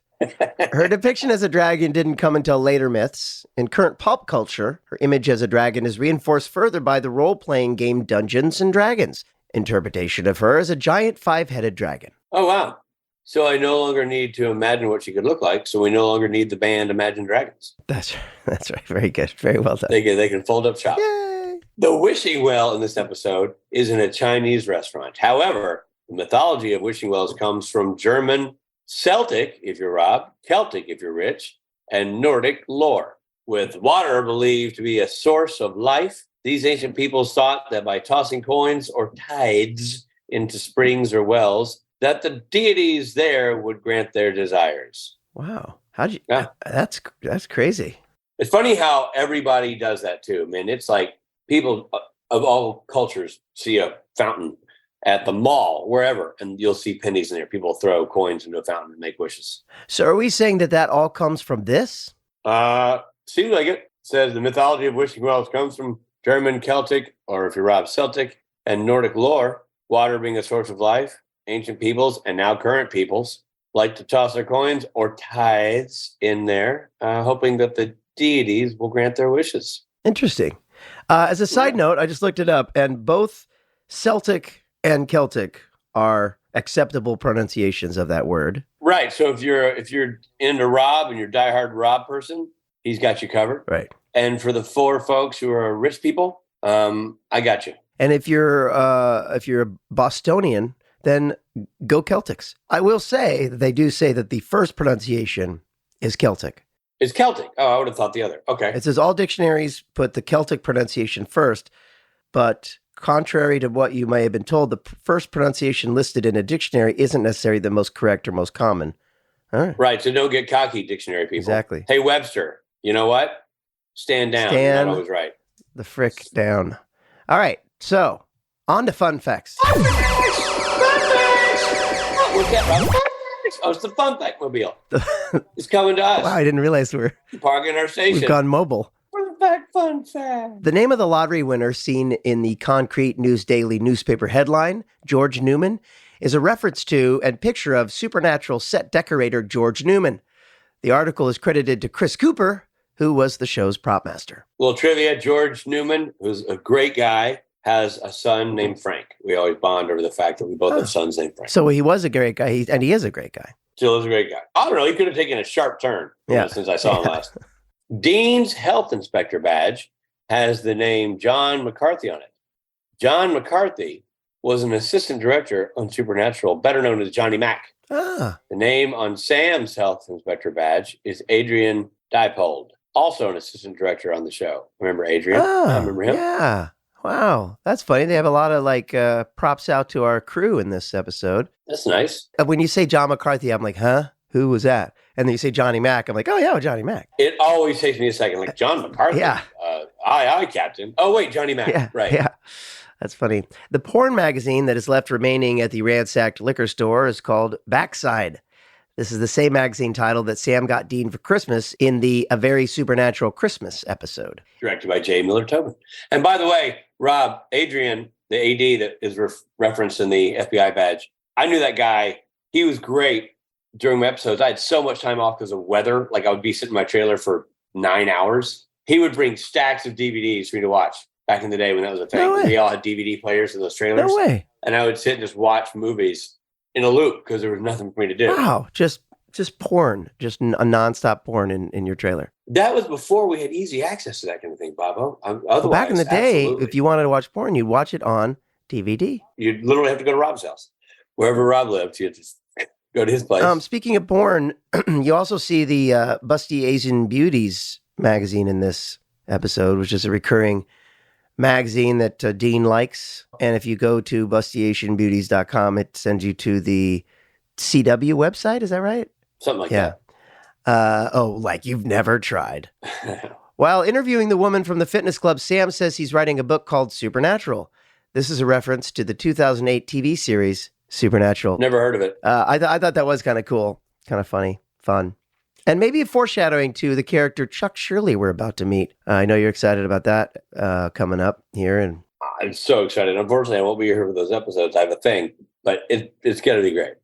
Her depiction as a dragon didn't come until later myths. In current pop culture, her image as a dragon is reinforced further by the role-playing game Dungeons & Dragons. Interpretation of her as a giant 5-headed dragon. Oh, wow. So I no longer need to imagine what she could look like, so we no longer need the band Imagine Dragons. That's right. Very good. Very well done. They can fold up shop. Yay! The wishing well in this episode is in a Chinese restaurant. However, the mythology of wishing wells comes from German, Celtic, if you're Rob, Celtic, if you're Rich, and Nordic lore. With water believed to be a source of life, these ancient peoples thought that by tossing coins or tides into springs or wells, that the deities there would grant their desires. Wow. How'd you? Yeah. That's crazy. It's funny how everybody does that too, man. It's like people of all cultures see a fountain at the mall, wherever, and you'll see pennies in there. People throw coins into a fountain and make wishes. So are we saying that all comes from this? Seems like it. Says the mythology of wishing wells comes from German, Celtic, or if you're Rob, Celtic, and Nordic lore, water being a source of life. Ancient peoples and now current peoples like to toss their coins or tithes in there, hoping that the deities will grant their wishes. Interesting. As a side note, I just looked it up, and both Celtic and Celtic are acceptable pronunciations of that word. Right. So if you're into Rob and you're a diehard Rob person, he's got you covered. Right. And for the 4 folks who are rich people, I got you. And if you're a Bostonian, then go Celtics. I will say that they do say that the first pronunciation is Celtic. It's Celtic. Oh, I would have thought the other. Okay. It says all dictionaries put the Celtic pronunciation first, but contrary to what you may have been told, the first pronunciation listed in a dictionary isn't necessarily the most correct or most common. All right. Right. So don't get cocky, dictionary people. Exactly. Hey, Webster, you know what? Stand down. You're not always right. The frick down. All right. So on to fun facts. What's that, Rob? Oh, it's the Fun Fact Mobile. It's coming to us. Wow, I didn't realize we're parking our station. We've gone mobile. Fun fact. The name of the lottery winner seen in the Concrete News Daily newspaper headline, George Newman, is a reference to and picture of Supernatural set decorator George Newman. The article is credited to Chris Cooper, who was the show's prop master. Little trivia, George Newman, who's a great guy, has a son named Frank. We always bond over the fact that we both have sons named Frank. So he was a great guy, and he is a great guy. Still is a great guy. I don't know, he could have taken a sharp turn since I saw him last. Dean's Health Inspector badge has the name John McCarthy on it. John McCarthy was an assistant director on Supernatural, better known as Johnny Mac. Ah. The name on Sam's Health Inspector badge is Adrian Diepold, also an assistant director on the show. Remember Adrian? I remember him. Yeah. Wow. That's funny. They have a lot of props out to our crew in this episode. That's nice. When you say John McCarthy, I'm like, huh? Who was that? And then you say Johnny Mac. I'm like, oh, yeah, Johnny Mac. It always takes me a second. Like, John McCarthy? Yeah. Aye, Captain. Oh, wait, Johnny Mac. Yeah, right. Yeah. That's funny. The porn magazine that is left remaining at the ransacked liquor store is called Backside. This is the same magazine title that Sam got Dean for Christmas in the A Very Supernatural Christmas episode. Directed by J. Miller Tobin. And by the way, Rob, Adrian, the AD that is referenced in the FBI badge, I knew that guy. He was great during my episodes. I had so much time off because of weather. Like I would be sitting in my trailer for 9 hours. He would bring stacks of DVDs for me to watch back in the day when that was a thing. No way. We all had DVD players in those trailers. No way. And I would sit and just watch movies in a loop because there was nothing for me to do. Wow. Just porn, just a nonstop porn in your trailer. That was before we had easy access to that kind of thing, Bobo. Well, back in the day, absolutely. if you wanted to watch porn, you'd watch it on DVD. You'd literally have to go to Rob's house. Wherever Rob lived, you'd just go to his place. Speaking of porn, you also see the Busty Asian Beauties magazine in this episode, which is a recurring magazine that Dean likes. And if you go to bustyasianbeauties.com, it sends you to the CW website. Is that right? Something like Yeah. Like you've never tried. that. While interviewing the woman from the fitness club, Sam says he's writing a book called Supernatural. This is a reference to the 2008 TV series Supernatural. Never heard of it. I thought that was kind of cool, kind of funny, fun. And maybe a foreshadowing to the character Chuck Shirley we're about to meet. I know you're excited about that coming up here. And I'm so excited. Unfortunately, I won't be here for those episodes. I have a thing, but it's going to be great.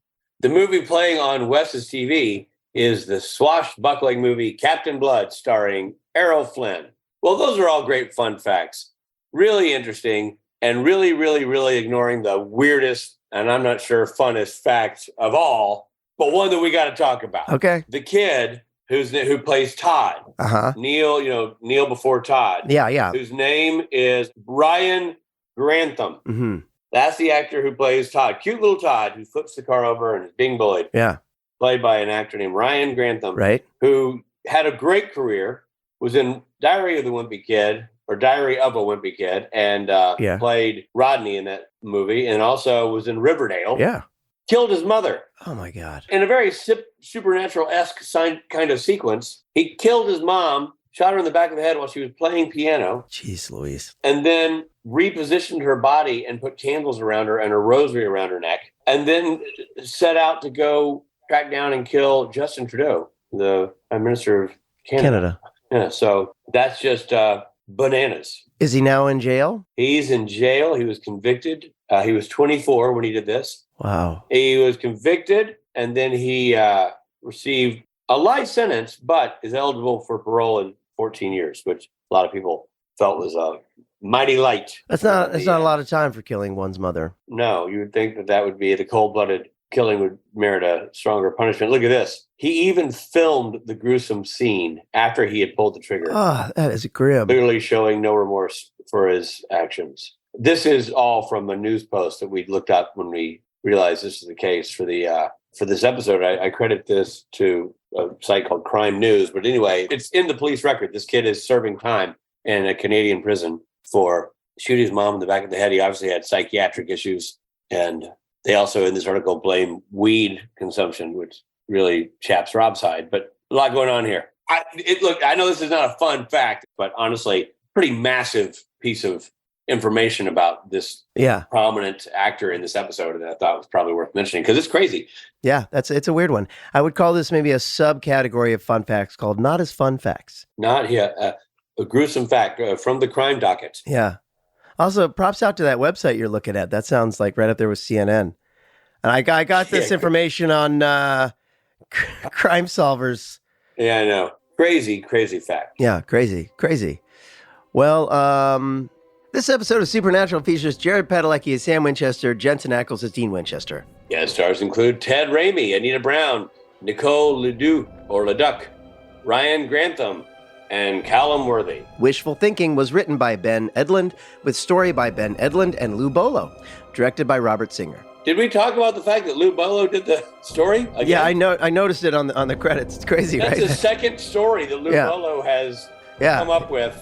The movie playing on Wes's TV is the swashbuckling movie Captain Blood, starring Errol Flynn. Well, those are all great fun facts. Really interesting and really, really, really ignoring the weirdest, and I'm not sure funnest fact of all, but one that we got to talk about. okay. The kid who plays Todd. Uh-huh. Neil before Todd. Yeah. Whose name is Brian Grantham. Mm-hmm. That's the actor who plays Todd. Cute little Todd who flips the car over and is being bullied. Yeah. Played by an actor named Ryan Grantham. Right. Who had a great career, was in Diary of a Wimpy Kid, and played Rodney in that movie, and also was in Riverdale. Yeah. Killed his mother. Oh, my God. In a very supernatural-esque kind of sequence, he killed his mom, shot her in the back of the head while she was playing piano. Jeez Louise. And then repositioned her body and put candles around her and a rosary around her neck, and then set out to go track down and kill Justin Trudeau, the Prime Minister of Canada. Yeah, so that's just bananas. Is he now in jail? He's in jail. He was convicted. He was 24 when he did this. Wow. He was convicted, and then he received a life sentence, but is eligible for parole in 14 years, which a lot of people felt was mighty light. That's not a lot of time for killing one's mother. No, you would think that would be the cold-blooded killing would merit a stronger punishment. Look at this. He even filmed the gruesome scene after he had pulled the trigger. Oh, that is grim. Clearly showing no remorse for his actions. This is all from a news post that we looked up when we realized this is the case for this episode. I credit this to a site called Crime News. But anyway, it's in the police record. This kid is serving time in a Canadian prison for shooting his mom in the back of the head. He obviously had psychiatric issues. And they also, in this article, blame weed consumption, which really chaps Rob's hide. But a lot going on here. I know this is not a fun fact, but honestly, pretty massive piece of information about this prominent actor in this episode that I thought was probably worth mentioning because it's crazy. Yeah, it's a weird one. I would call this maybe a subcategory of fun facts called Not As Fun Facts. A gruesome fact from the crime docket. Yeah. Also, props out to that website you're looking at. That sounds like right up there with CNN. And I got this information on Crime Solvers. Yeah, I know. Crazy fact. Yeah, crazy. Well, this episode of Supernatural features Jared Padalecki as Sam Winchester, Jensen Ackles as Dean Winchester. Guest stars include Ted Raimi, Anita Brown, Nicole Leduc, Ryan Grantham, and Callum Worthy. Wishful Thinking was written by Ben Edlund, with story by Ben Edlund and Lou Bolo, directed by Robert Singer. Did we talk about the fact that Lou Bolo did the story again? Yeah, I noticed it on the credits. It's crazy, That's right? That's the second story that Lou Bolo has come up with.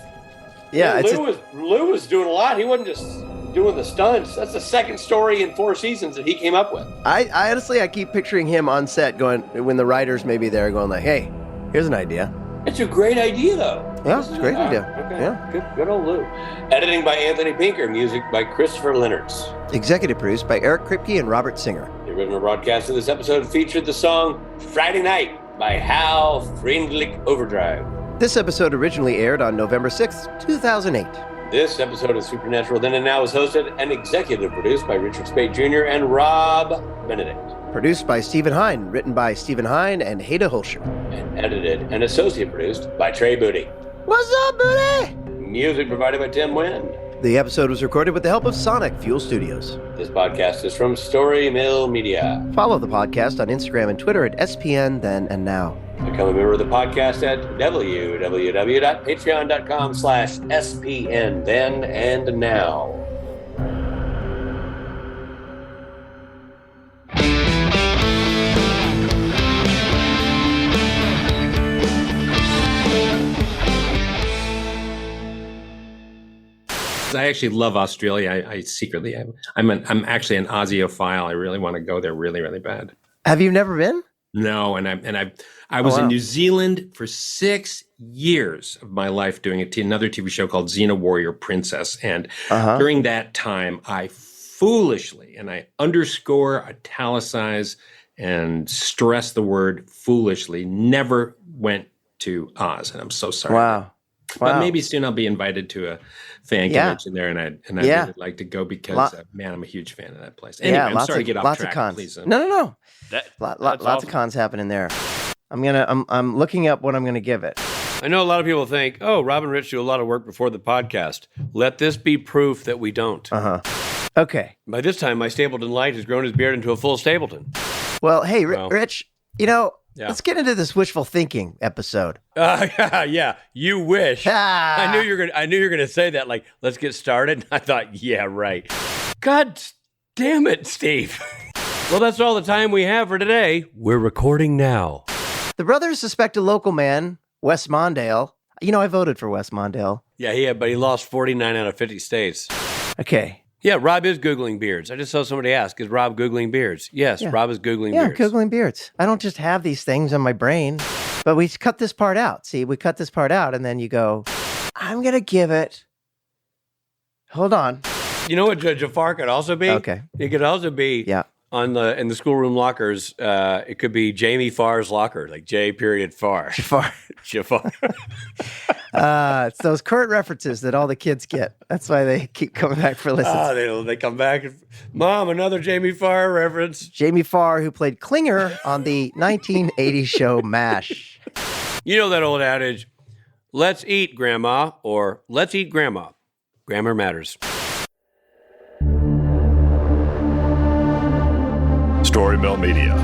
Yeah, Lou was doing a lot. He wasn't just doing the stunts. That's the second story in 4 seasons that he came up with. I honestly, I keep picturing him on set going, when the writers may be there going like, hey, here's an idea. It's a great idea, though. Yeah, it's a great idea. Okay. Yeah. Good old Lou. Editing by Anthony Pinker. Music by Christopher Leonards. Executive produced by Eric Kripke and Robert Singer. The original broadcast of this episode featured the song Friday Night by Hal Friendlich Overdrive. This episode originally aired on November 6th, 2008. This episode of Supernatural Then and Now is hosted and executive produced by Richard Speight Jr. and Rob Benedict. Produced by Stephen Hine, written by Stephen Hine and Haida Holscher. And edited and associate produced by Trey Booty. What's up, Booty? Music provided by Tim Wynn. The episode was recorded with the help of Sonic Fuel Studios. This podcast is from Story Mill Media. Follow the podcast on Instagram and Twitter at SPN Then and Now. Become a member of the podcast at www.patreon.com/SPN Then and Now. I actually love Australia. I secretly, I'm actually an Aussieophile. I really want to go there really, really bad. Have you never been? No, I was wow. in New Zealand for 6 years of my life doing another TV show called Xena Warrior Princess. And during that time, I foolishly, and I underscore, italicize, and stress the word foolishly, never went to Oz. And I'm so sorry. Wow. But maybe soon I'll be invited to a fan convention there, and I'd really like to go because, man, I'm a huge fan of that place. Anyway, I'm sorry to get off track. Of cons. Please. No. Lots awesome. of cons happening there. I'm looking up what I'm gonna give it. I know a lot of people think, oh, Rob and Rich do a lot of work before the podcast. Let this be proof that we don't. Okay. By this time, my Stapleton Light has grown his beard into a full Stapleton. Well, hey, Rich, let's get into this wishful thinking episode. Yeah, you wish. I knew you were gonna say that. Like, let's get started. I thought, yeah, right. God damn it, Steve. Well, that's all the time we have for today. We're recording now. The brothers suspect a local man, Wes Mondale. I voted for Wes Mondale. Yeah, but he lost 49 out of 50 states. Okay. Yeah, Rob is Googling beards. I just saw somebody ask, is Rob Googling beards? Yes, Yeah. Rob is Googling Yeah, beards. Googling beards. I don't just have these things on my brain, but we cut this part out. See, we cut this part out, and then you go, I'm going to give it. Hold on. You know what Jafar could also be? Okay. It could also be in the schoolroom lockers. It could be Jamie Farr's locker, like J.Farr. Jafar. It's those current references that all the kids get. That's why they keep coming back for listens. They come back. Mom, another Jamie Farr reference. Jamie Farr, who played Klinger on the 1980 show MASH. You know that old adage, let's eat, Grandma, or let's eat, Grandma. Grammar matters. Story Mill Media.